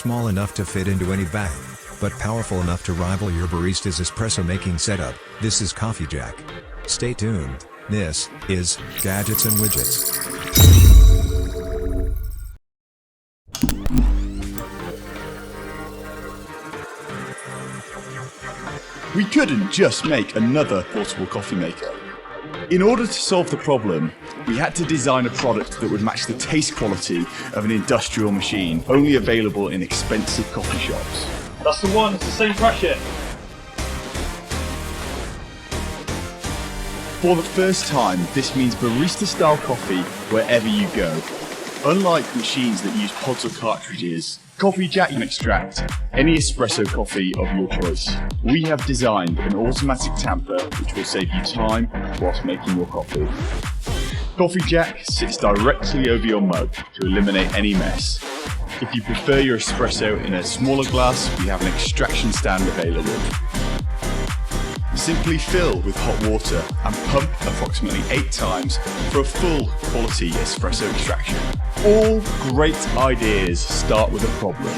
Small enough to fit into any bag, but powerful enough to rival your barista's espresso-making setup. This is COFFEEJACK. Stay tuned, this is Gadgets and Widgets. We couldn't just make another portable coffee maker. In order to solve the problem, we had to design a product that would match the taste quality of an industrial machine, only available in expensive coffee shops. That's the one, it's the same pressure. For the first time, this means barista-style coffee wherever you go. Unlike machines that use pods or cartridges, COFFEEJACK can extract any espresso coffee of your choice. We have designed an automatic tamper which will save you time whilst making your coffee. COFFEEJACK sits directly over your mug to eliminate any mess. If you prefer your espresso in a smaller glass, we have an extraction stand available. Simply fill with hot water and pump approximately 8 times for a full quality espresso extraction. All great ideas start with a problem.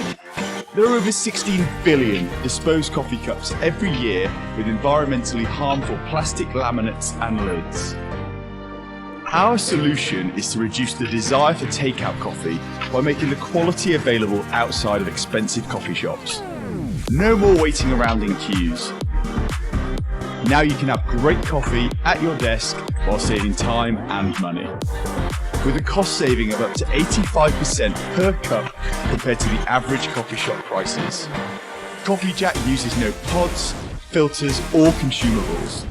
There are over 16 billion disposed coffee cups every year with environmentally harmful plastic laminates and lids. Our solution is to reduce the desire for takeout coffee by making the quality available outside of expensive coffee shops. No more waiting around in queues. Now you can have great coffee at your desk while saving time and money. With a cost saving of up to 85% per cup compared to the average coffee shop prices. COFFEEJACK uses no pods, filters or consumables.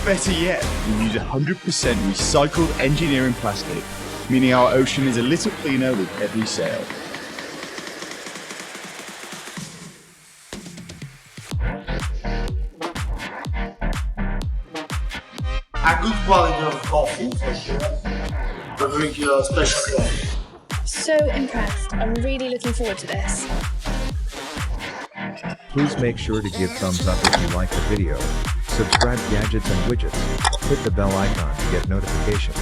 Better yet, we use 100% recycled engineering plastic, meaning our ocean is a little cleaner with every sale. A good quality of coffee for sure. We're drinking a special coffee. So impressed. I'm really looking forward to this. Please make sure to give thumbs up if you like the video. Subscribe Gadgets and Widgets. Hit the bell icon to get notifications.